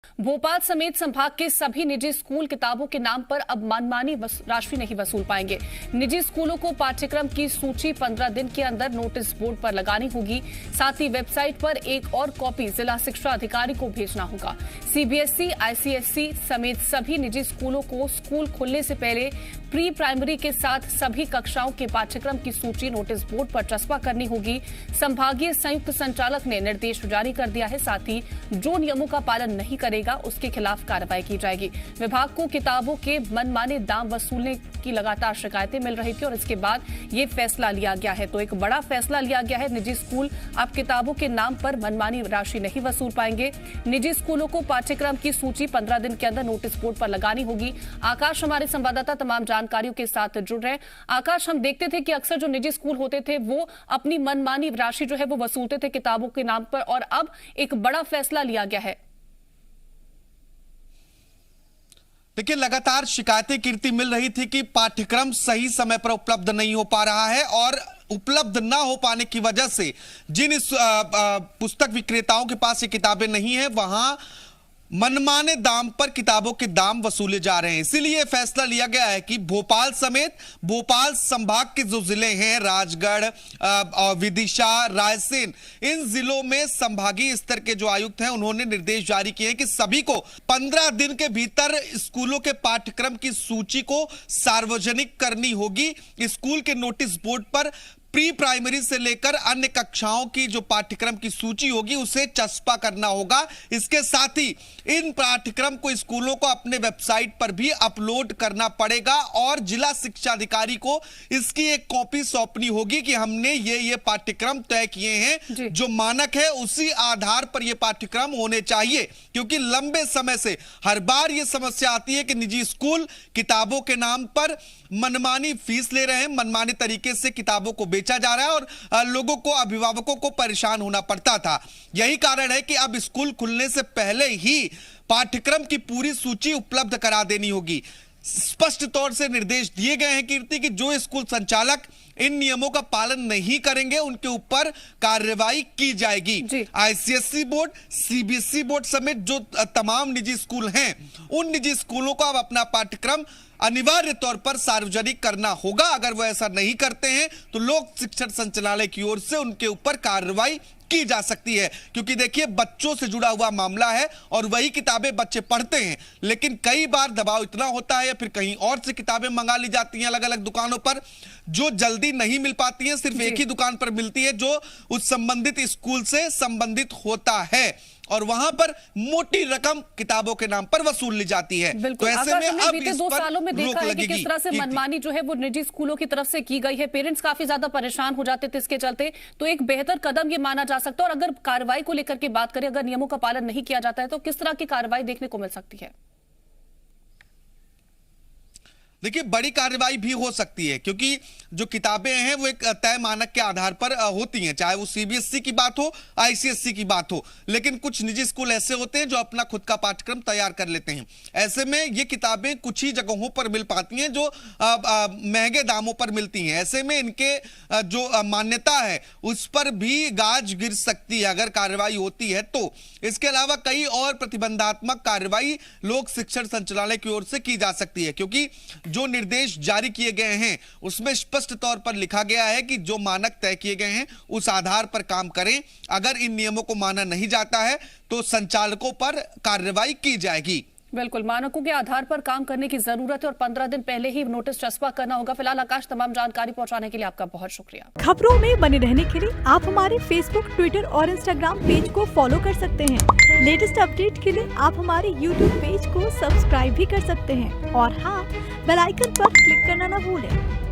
भोपाल समेत संभाग के सभी निजी स्कूल किताबों के नाम पर अब मनमानी राशि नहीं वसूल पाएंगे। निजी स्कूलों को पाठ्यक्रम की सूची 15 दिन के अंदर नोटिस बोर्ड पर लगानी होगी। साथ ही वेबसाइट पर एक और कॉपी जिला शिक्षा अधिकारी को भेजना होगा। सीबीएसई, आईसीएसई समेत सभी निजी स्कूलों को स्कूल खुलने से पहले प्री प्राइमरी के साथ सभी कक्षाओं के पाठ्यक्रम की सूची नोटिस बोर्ड पर चस्पा करनी होगी। संभागीय संयुक्त संचालक ने निर्देश जारी कर दिया है। साथ ही जो नियमों का पालन नहीं करेगा उसके खिलाफ कार्रवाई की जाएगी। विभाग को किताबों के मनमाने दाम वसूलने की लगातार शिकायतें मिल रही थी और इसके बाद ये फैसला लिया गया है। तो एक बड़ा फैसला लिया गया है। निजी स्कूल अब किताबों के नाम पर मनमानी राशि नहीं वसूल पाएंगे। निजी स्कूलों को पाठ्यक्रम की सूची 15 दिन के अंदर नोटिस बोर्ड पर लगानी होगी। आकाश हमारे संवाददाता तमाम जानकारियों के साथ जुड़ रहे हैं। आकाश, हम देखते थे कि अक्सर जो निजी स्कूल होते थे वो अपनी मनमानी राशि जो है वो वसूलते थे किताबों के नाम पर, और अब एक बड़ा फैसला लिया गया है। देखिए, लगातार शिकायतें कीर्ति मिल रही थी कि पाठ्यक्रम सही समय पर उपलब्ध नहीं हो पा रहा है और उपलब्ध ना हो पाने की वजह से जिन इस पुस्तक विक्रेताओं के पास ये किताबें नहीं है वहां मनमाने दाम पर किताबों के दाम वसूले जा रहे हैं। इसीलिए फैसला लिया गया है कि भोपाल समेत भोपाल संभाग के जो जिले हैं, राजगढ़, विदिशा, रायसेन, इन जिलों में संभागीय स्तर के जो आयुक्त हैं उन्होंने निर्देश जारी किए हैं कि सभी को 15 दिन के भीतर स्कूलों के पाठ्यक्रम की सूची को सार्वजनिक करनी होगी। स्कूल के नोटिस बोर्ड पर प्री प्राइमरी से लेकर अन्य कक्षाओं की जो पाठ्यक्रम की सूची होगी उसे चस्पा करना होगा। इसके साथ ही इन पाठ्यक्रम को स्कूलों को अपने वेबसाइट पर भी अपलोड करना पड़ेगा और जिला शिक्षा अधिकारी को इसकी एक कॉपी सौंपनी होगी कि हमने ये पाठ्यक्रम तय किए हैं। जो मानक है उसी आधार पर ये पाठ्यक्रम होने चाहिए, क्योंकि लंबे समय से हर बार ये समस्या आती है कि निजी स्कूल किताबों के नाम पर मनमानी फीस ले रहे हैं, मनमानी तरीके से किताबों को बेचा जा रहा है और लोगों को, अभिभावकों को परेशान होना पड़ता था। यही कारण है कि अब स्कूल खुलने से पहले ही पाठ्यक्रम की पूरी सूची उपलब्ध करा देनी होगी। स्पष्ट तौर से निर्देश दिए गए हैं कीर्ति कि जो स्कूल संचालक इन नियमों का पालन नहीं करेंगे उनके ऊपर कार्रवाई की जाएगी। आईसीएसई बोर्ड, सीबीएसई बोर्ड समेत जो तमाम निजी स्कूल हैं उन निजी स्कूलों को अब अपना पाठ्यक्रम अनिवार्य तौर पर सार्वजनिक करना होगा। अगर वो ऐसा नहीं करते हैं तो लोक शिक्षण संचालनालय की ओर से उनके ऊपर कार्रवाई की जा सकती है, क्योंकि देखिए बच्चों से जुड़ा हुआ मामला है और वही किताबें बच्चे पढ़ते हैं, लेकिन कई बार दबाव इतना होता है या फिर कहीं और से किताबें मंगा ली जाती हैं अलग अलग दुकानों पर, जो जल्दी नहीं मिल पाती हैं, सिर्फ एक ही दुकान पर मिलती है जो उस संबंधित स्कूल से संबंधित होता है और वहां पर मोटी रकम किताबों के नाम पर वसूल ली जाती है। तो ऐसे में अब बीते 2 सालों में देखा है कि किस तरह से मनमानी जो है वो निजी स्कूलों की तरफ से की गई है। पेरेंट्स काफी ज्यादा परेशान हो जाते थे इसके चलते। तो एक बेहतर कदम ये माना जा सकता है। और अगर कार्रवाई को लेकर के बात करें, अगर नियमों का पालन नहीं किया जाता है तो किस तरह की कार्रवाई देखने को मिल सकती है? देखिए, बड़ी कार्रवाई भी हो सकती है, क्योंकि जो किताबें हैं वो एक तय मानक के आधार पर होती हैं, चाहे वो सीबीएसई की बात हो, आईसीएसई की बात हो। लेकिन कुछ निजी स्कूल ऐसे होते हैं जो अपना खुद का पाठ्यक्रम तैयार कर लेते हैं। ऐसे में ये किताबें कुछ ही जगहों पर मिल पाती हैं जो महंगे दामों पर मिलती हैं। ऐसे में इनके जो मान्यता है उस पर भी गाज गिर सकती है अगर कार्रवाई होती है तो। इसके अलावा कई और प्रतिबंधात्मक कार्रवाई लोक शिक्षण संचालनालय की ओर से की जा सकती है, क्योंकि जो निर्देश जारी किए गए हैं उसमें स्पष्ट तौर पर लिखा गया है कि जो मानक तय किए गए हैं उस आधार पर काम करें। अगर इन नियमों को माना नहीं जाता है तो संचालकों पर कार्रवाई की जाएगी। बिल्कुल, मानकों के आधार पर काम करने की जरूरत है और 15 दिन पहले ही नोटिस चस्पा करना होगा। फिलहाल आकाश, तमाम जानकारी पहुंचाने के लिए आपका बहुत शुक्रिया। खबरों में बने रहने के लिए आप हमारे फेसबुक, ट्विटर और इंस्टाग्राम पेज को फॉलो कर सकते हैं। लेटेस्ट अपडेट के लिए आप हमारे यूट्यूब पेज को सब्सक्राइब भी कर सकते हैं और हाँ, बेल आइकन पर क्लिक करना न भूलें।